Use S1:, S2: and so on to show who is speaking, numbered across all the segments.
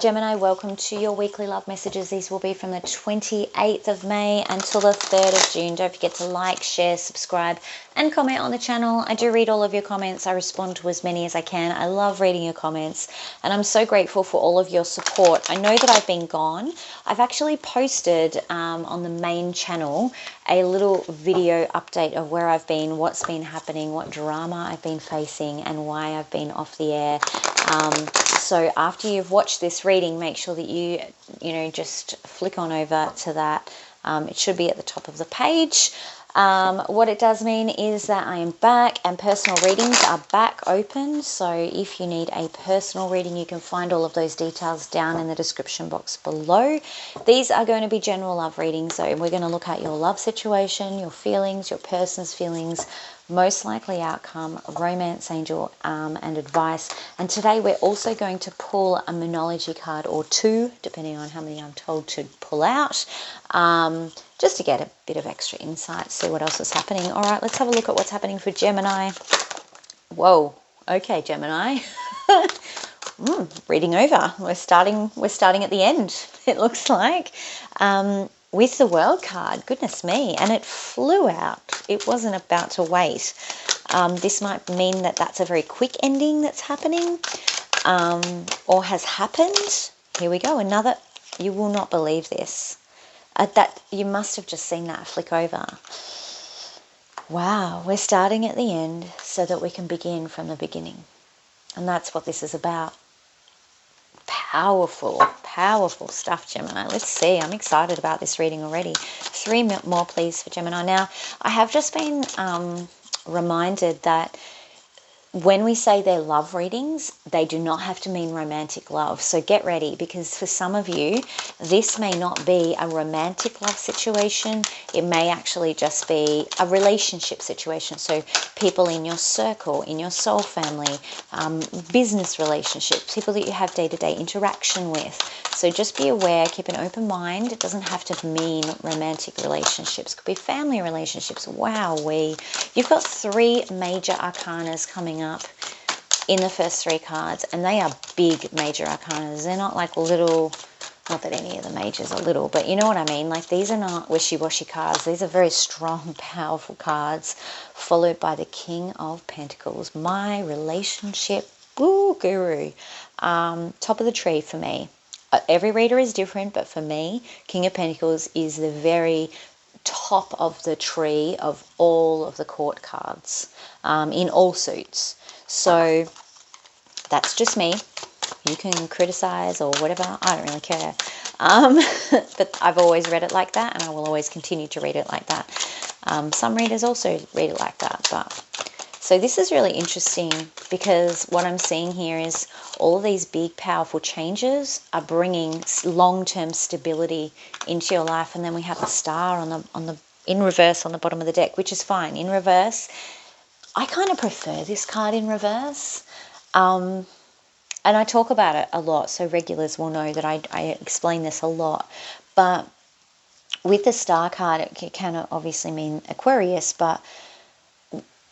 S1: Gemini, welcome to your weekly love messages. These will be from the 28th of May until the 3rd of June. Don't forget to like, share, subscribe, and comment on the channel. I do read all of your comments. I respond to as many as I can. I love reading your comments, and I'm so grateful for all of your support. I know that I've been gone. I've actually posted on the main channel a little video update of where I've been, what's been happening, what drama I've been facing, and why I've been off the air. So after you've watched this reading, make sure that you just flick on over to that. It should be at the top of the page. What it does mean is that I am back and personal readings are back open. So if you need a personal reading, you can find all of those details down in the description box below. These are going to be general love readings. So we're going to look at your love situation, your feelings, your person's feelings, most likely outcome, romance angel, and advice. And today we're also going to pull a Monology card or two, depending on how many I'm told to pull out, just to get a bit of extra insight, see what else is happening. All right, let's have a look at what's happening for Gemini. Whoa, okay, Gemini. Reading over. We're starting at the end, it looks like. With the World card, goodness me, and it flew out. It wasn't about to wait. This might mean that that's a very quick ending that's happening, or has happened. Here we go, another. You will not believe this. That you must have just seen that flick over. Wow, we're starting at the end so that we can begin from the beginning, and that's what this is about. Powerful stuff, Gemini. Let's see. I'm excited about this reading already. 3 more, please, for Gemini. Now, I have just been reminded that when we say they're love readings, they do not have to mean romantic love. So get ready, because for some of you, this may not be a romantic love situation. It may actually just be a relationship situation. So people in your circle, in your soul family, business relationships, people that you have day-to-day interaction with. So just be aware, keep an open mind. It doesn't have to mean romantic relationships. It could be family relationships. Wowee. You've got 3 major arcanas coming up in the first 3 cards, and they are big major arcanas. They're not like little, not that any of the majors are little, but you know what I mean. Like, these are not wishy-washy cards. These are very strong, powerful cards, followed by the King of Pentacles. My relationship guru. Top of the tree for me. Every reader is different, but for me, King of Pentacles is the very top of the tree of all of the court cards, in all suits. So that's just me. You can criticize or whatever. I don't really care. But I've always read it like that, and I will always continue to read it like that. Some readers also read it like that. So this is really interesting, because what I'm seeing here is all of these big, powerful changes are bringing long-term stability into your life. And then we have the star in reverse on the bottom of the deck, which is fine. In reverse, I kind of prefer this card in reverse. And I talk about it a lot, so regulars will know that I explain this a lot. But with the star card, it can obviously mean Aquarius, but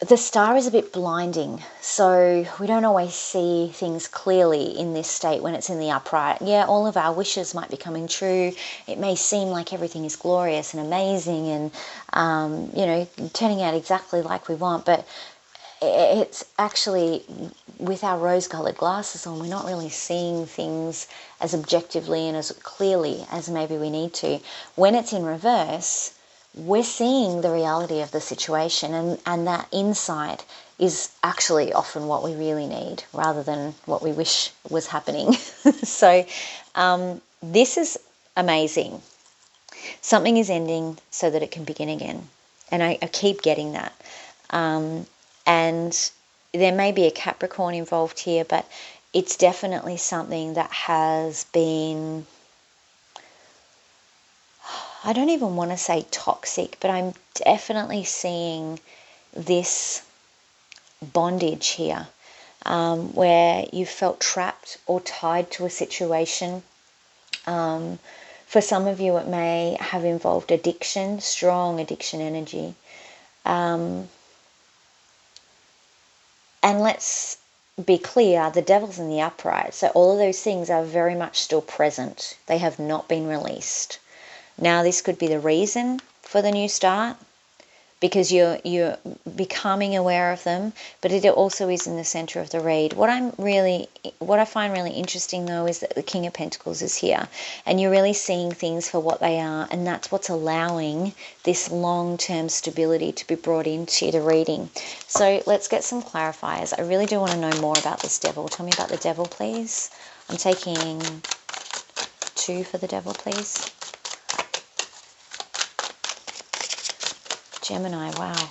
S1: the star is a bit blinding, so we don't always see things clearly in this state when it's in the upright. Yeah, all of our wishes might be coming true. It may seem like everything is glorious and amazing and, turning out exactly like we want, but it's actually, with our rose-colored glasses on, we're not really seeing things as objectively and as clearly as maybe we need to. When it's in reverse, we're seeing the reality of the situation, and that insight is actually often what we really need, rather than what we wish was happening. So this is amazing. Something is ending so that it can begin again, and I keep getting that. And there may be a Capricorn involved here, but it's definitely something that has been, I don't even want to say toxic, but I'm definitely seeing this bondage here, where you felt trapped or tied to a situation. For some of you, it may have involved addiction, strong addiction energy. And let's be clear, the devil's in the upright. So all of those things are very much still present. They have not been released. Now, this could be the reason for the new start, because you're becoming aware of them, but it also is in the center of the read. What I find really interesting though is that the King of Pentacles is here, and you're really seeing things for what they are, and that's what's allowing this long-term stability to be brought into the reading. So let's get some clarifiers. I really do want to know more about this devil. Tell me about the devil, please. I'm taking 2 for the devil, please. Gemini, wow.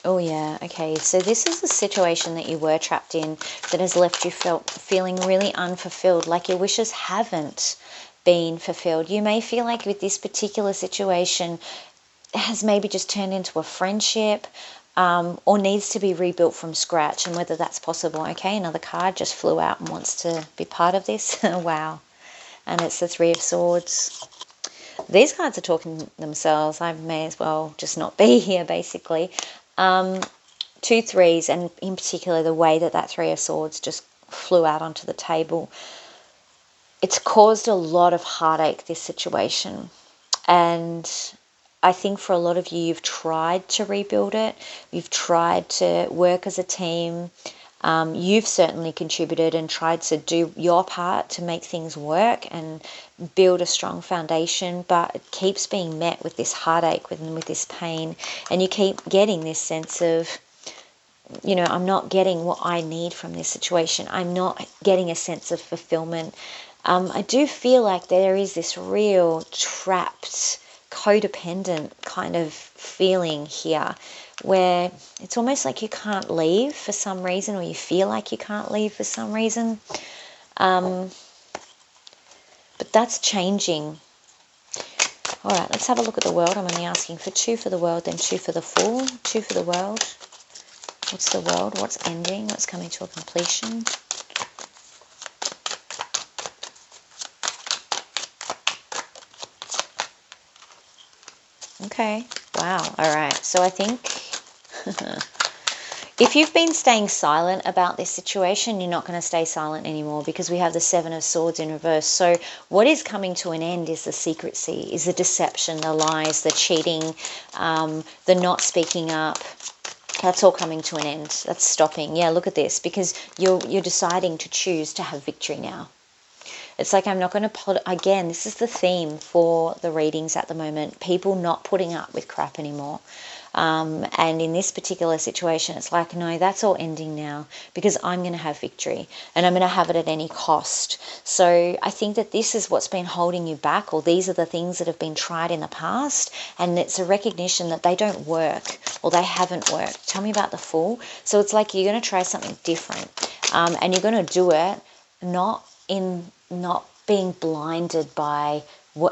S1: Oh yeah, okay. So this is a situation that you were trapped in that has left you feeling really unfulfilled, like your wishes haven't been fulfilled. You may feel like with this particular situation it has maybe just turned into a friendship, or needs to be rebuilt from scratch, and whether that's possible. Okay, another card just flew out and wants to be part of this. Wow. And it's the 3 of Swords. These cards are talking themselves. I may as well just not be here, basically. 2 threes, and in particular the way that 3 of Swords just flew out onto the table. It's caused a lot of heartache, this situation. And I think for a lot of you, you've tried to rebuild it. You've tried to work as a team. You've certainly contributed and tried to do your part to make things work and build a strong foundation, but it keeps being met with this heartache, with this pain, and you keep getting this sense of, you know, I'm not getting what I need from this situation. I'm not getting a sense of fulfillment. I do feel like there is this real trapped, codependent kind of feeling here, where it's almost like you can't leave for some reason, or you feel like you can't leave for some reason. But that's changing. All right, let's have a look at the world. I'm only asking for 2 for the world, then 2 for the Fool. 2 for the world. What's the world? What's ending? What's coming to a completion? Okay. Wow. All right. So I think if you've been staying silent about this situation, you're not going to stay silent anymore, because we have the 7 of Swords in reverse. So what is coming to an end is the secrecy, is the deception, the lies, the cheating, the not speaking up. That's all coming to an end. That's stopping. Yeah, look at this, because you're deciding to choose to have victory now. It's like, I'm not going to put, again, this is the theme for the readings at the moment, people not putting up with crap anymore. And in this particular situation, it's like, no, that's all ending now, because I'm going to have victory, and I'm going to have it at any cost. So I think that this is what's been holding you back, or these are the things that have been tried in the past, and it's a recognition that they don't work, or they haven't worked. Tell me about the Fool. So it's like you're going to try something different, and you're going to do it not being blinded by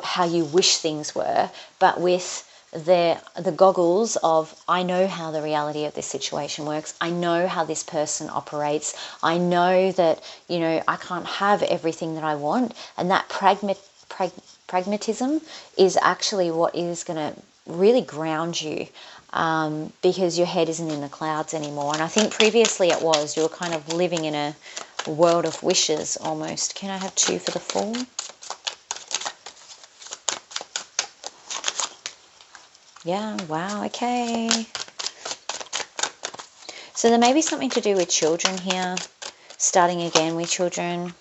S1: how you wish things were, but with the goggles of, I know how the reality of this situation works. I know how this person operates. I know that, you know, I can't have everything that I want. And that pragmatism is actually what is going to really ground you, because your head isn't in the clouds anymore. And I think previously it was, you were kind of living in a world of wishes almost. Can I have 2 for the Fool? Yeah, wow, okay. So there may be something to do with children here, starting again with children.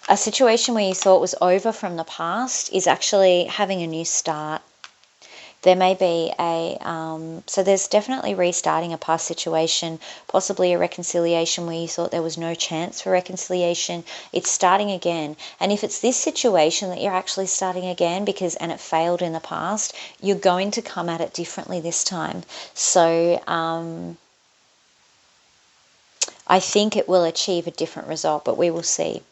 S1: A situation where you thought was over from the past is actually having a new start. There may be so there's definitely restarting a past situation, possibly a reconciliation where you thought there was no chance for reconciliation. It's starting again. And if it's this situation that you're actually starting again and it failed in the past, you're going to come at it differently this time. So I think it will achieve a different result, but we will see.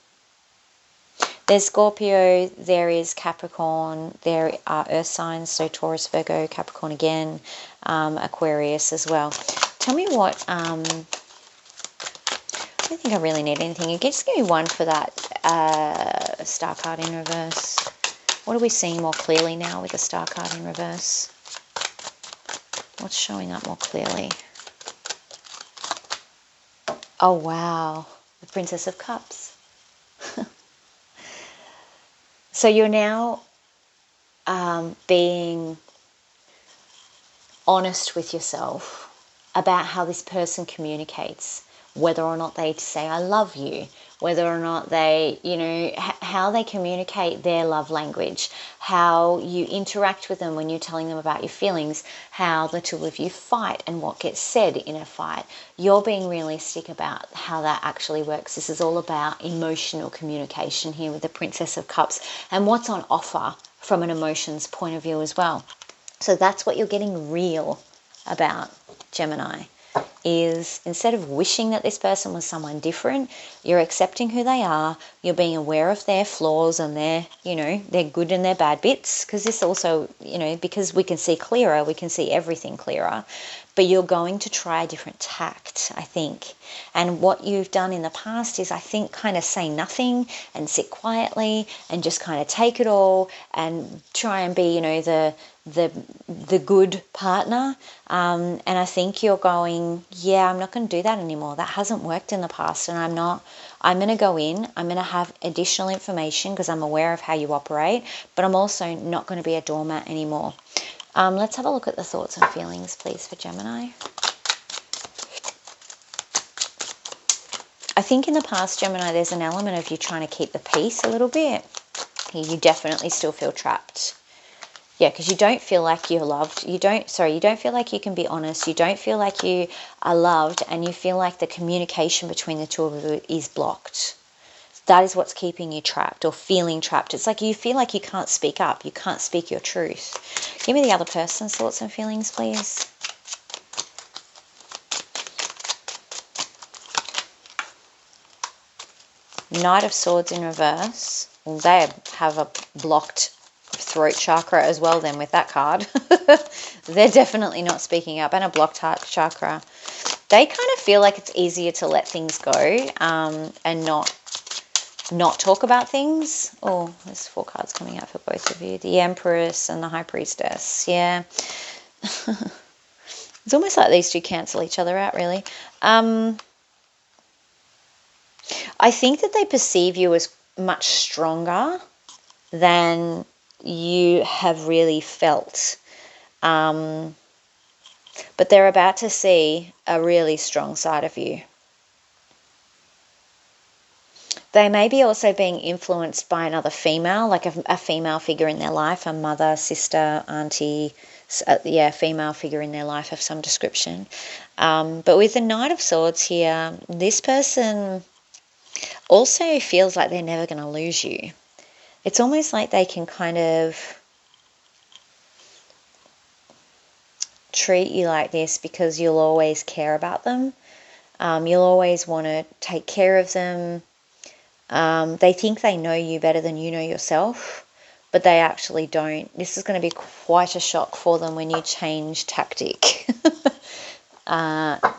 S1: There's Scorpio, there is Capricorn, there are Earth signs, so Taurus, Virgo, Capricorn again, Aquarius as well. Tell me what, I don't think I really need anything. You can just give me 1 for that star card in reverse. What are we seeing more clearly now with the star card in reverse? What's showing up more clearly? Oh, wow. The Princess of Cups. So you're now being honest with yourself about how this person communicates, whether or not they say I love you, whether or not they, how they communicate their love language, how you interact with them when you're telling them about your feelings, how the two of you fight and what gets said in a fight. You're being realistic about how that actually works. This is all about emotional communication here with the Princess of Cups and what's on offer from an emotions point of view as well. So that's what you're getting real about, Gemini, is instead of wishing that this person was someone different, you're accepting who they are, you're being aware of their flaws and their, their good and their bad bits, because this also, because we can see clearer, we can see everything clearer, but you're going to try a different tact, I think. And what you've done in the past is, I think, kind of say nothing and sit quietly and just kind of take it all and try and be, the good partner. And I think you're going, I'm not going to do that anymore. That hasn't worked in the past, and I'm going to go in, I'm going to have additional information because I'm aware of how you operate, but I'm also not going to be a doormat anymore. Let's have a look at the thoughts and feelings, please, for Gemini. I think in the past, Gemini, there's an element of you trying to keep the peace a little bit. You definitely still feel trapped. Yeah, because you don't feel like you're loved. You don't feel like you can be honest. You don't feel like you are loved, and you feel like the communication between the two of you is blocked. That is what's keeping you trapped or feeling trapped. It's like you feel like you can't speak up. You can't speak your truth. Give me the other person's thoughts and feelings, please. Knight of Swords in reverse. Well, they have a blocked throat chakra as well then with that card. They're definitely not speaking up. And a blocked heart chakra. They kind of feel like it's easier to let things go and not talk about things. Oh, there's 4 cards coming out for both of you. The Empress and the High Priestess. Yeah. It's almost like these two cancel each other out, really. I think that they perceive you as much stronger than you have really felt. But they're about to see a really strong side of you. They may be also being influenced by another female, like a female figure in their life, a mother, sister, auntie, female figure in their life of some description. But with the Knight of Swords here, this person also feels like they're never going to lose you. It's almost like they can kind of treat you like this because you'll always care about them. You'll always want to take care of them. They think they know you better than you know yourself, but they actually don't. This is going to be quite a shock for them when you change tactic.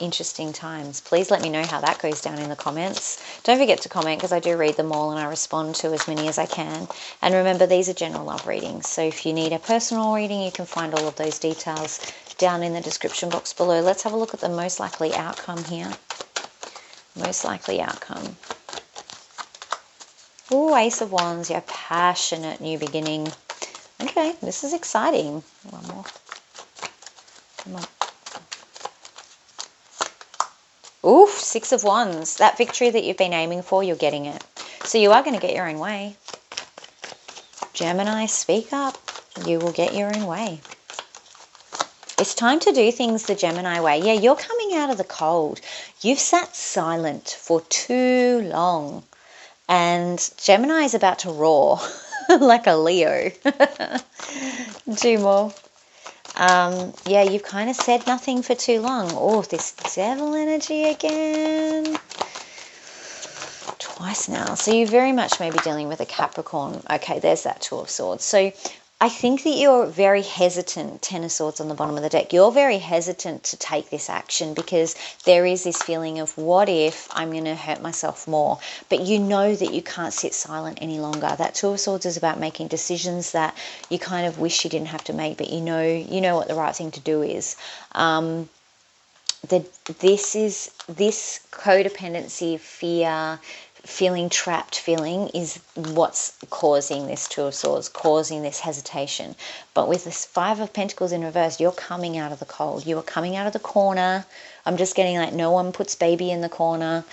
S1: Interesting times. Please let me know how that goes down in the comments. Don't forget to comment because I do read them all and I respond to as many as I can. And remember, these are general love readings. So if you need a personal reading, you can find all of those details down in the description box below. Let's have a look at the most likely outcome here. Most likely outcome. Ooh, Ace of Wands, your passionate new beginning. Okay, this is exciting. One more. Come on. Oof, 6 of Wands. That victory that you've been aiming for, you're getting it. So you are going to get your own way. Gemini, speak up. You will get your own way. It's time to do things the Gemini way. Yeah, you're coming out of the cold. You've sat silent for too long. And Gemini is about to roar like a Leo. 2 more. Yeah, you've kind of said nothing for too long. Oh, this devil energy again. Twice now. So you very much may be dealing with a Capricorn. Okay, there's that 2 of Swords. So I think that you're very hesitant, 10 of Swords on the bottom of the deck. You're very hesitant to take this action because there is this feeling of what if I'm going to hurt myself more. But you know that you can't sit silent any longer. That 2 of Swords is about making decisions that you kind of wish you didn't have to make, but you know what the right thing to do is. this codependency, fear, feeling trapped feeling is what's causing this Two of Swords, causing this hesitation. But with this Five of Pentacles in reverse, you're coming out of the cold. You are coming out of the corner. I'm just getting like no one puts baby in the corner.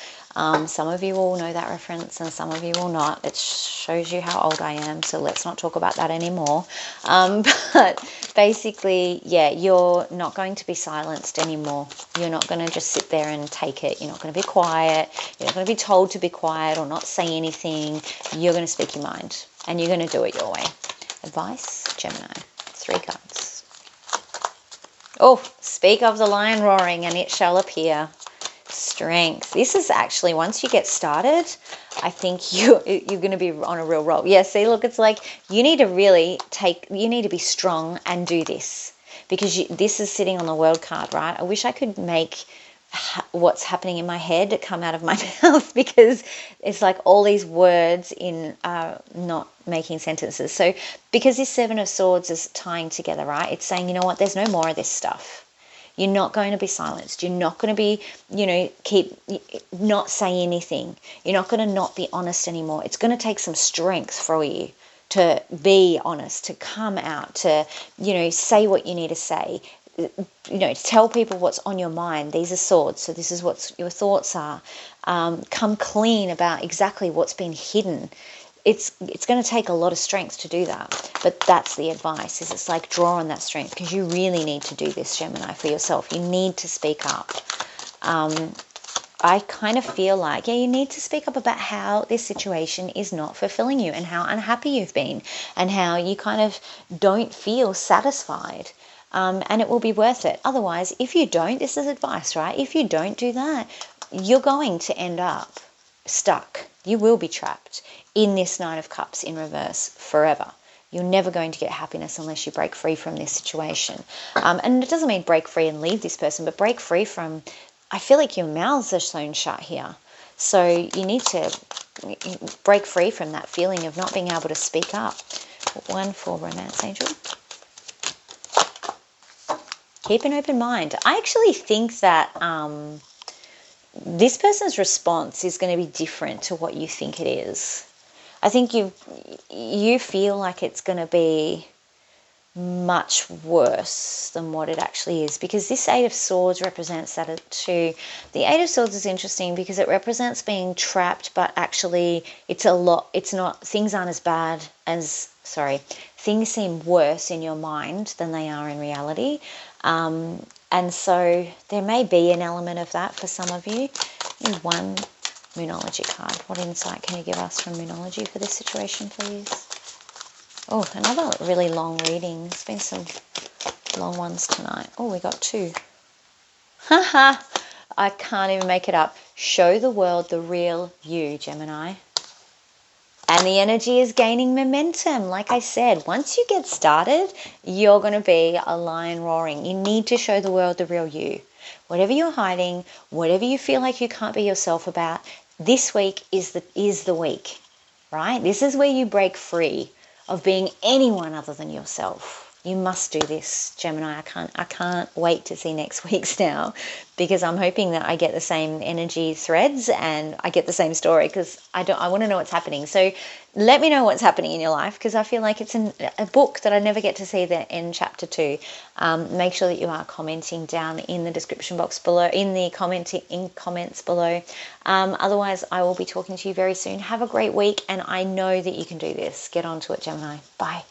S1: Some of you will know that reference and some of you will not. It shows you how old I am, so let's not talk about that anymore. But basically, yeah, you're not going to be silenced anymore. You're not going to just sit there and take it. You're not going to be quiet. You're not going to be told to be quiet or not say anything. You're going to speak your mind and you're going to do it your way. Advice, Gemini. 3 cards. Oh, speak of the lion roaring and it shall appear. Strength. This is actually, once you get started, I think you're going to be on a real roll. Yeah, see, look, it's like you need to really you need to be strong and do this because this is sitting on the world card, right? I wish I could make what's happening in my head come out of my mouth because it's like all these words in not making sentences. So because this Seven of Swords is tying together, right? It's saying, you know what, there's no more of this stuff. You're not going to be silenced. You're not going to be, keep not say anything. You're not going to not be honest anymore. It's going to take some strength for you to be honest, to come out, to, say what you need to say, to tell people what's on your mind. These are swords, so this is what your thoughts are. Come clean about exactly what's been hidden. It's going to take a lot of strength to do that, but that's the advice. Is it's like draw on that strength because you really need to do this, Gemini, for yourself. You need to speak up. I kind of feel like, you need to speak up about how this situation is not fulfilling you and how unhappy you've been and how you kind of don't feel satisfied. And it will be worth it. Otherwise, if you don't, this is advice, right? If you don't do that, you're going to end up stuck. You will be trapped in this Nine of Cups in reverse forever. You're never going to get happiness unless you break free from this situation. And it doesn't mean break free and leave this person, but break free from, I feel like your mouths are sewn shut here. So you need to break free from that feeling of not being able to speak up. 1 for Romance Angel. Keep an open mind. I actually think that this person's response is going to be different to what you think it is. I think you feel like it's going to be much worse than what it actually is because this Eight of Swords represents that too. The Eight of Swords is interesting because it represents being trapped, but actually it's not, things aren't as bad as, things seem worse in your mind than they are in reality. And so there may be an element of that for some of you. One Moonology card. What insight can you give us from Moonology for this situation, please? Oh, another really long reading. There's been some long ones tonight. Oh, we got 2. Haha, I can't even make it up. Show the world the real you, Gemini. And the energy is gaining momentum. Like I said, once you get started, you're going to be a lion roaring. You need to show the world the real you. Whatever you're hiding, whatever you feel like you can't be yourself about, this week is the week, right? This is where you break free of being anyone other than yourself. You must do this, Gemini. I can't wait to see next week's now because I'm hoping that I get the same energy threads and I get the same story because I want to know what's happening. So let me know what's happening in your life because I feel like it's a book that I never get to see in chapter 2. Make sure that you are commenting down in the description box below, in the comments below. Otherwise, I will be talking to you very soon. Have a great week and I know that you can do this. Get on to it, Gemini. Bye.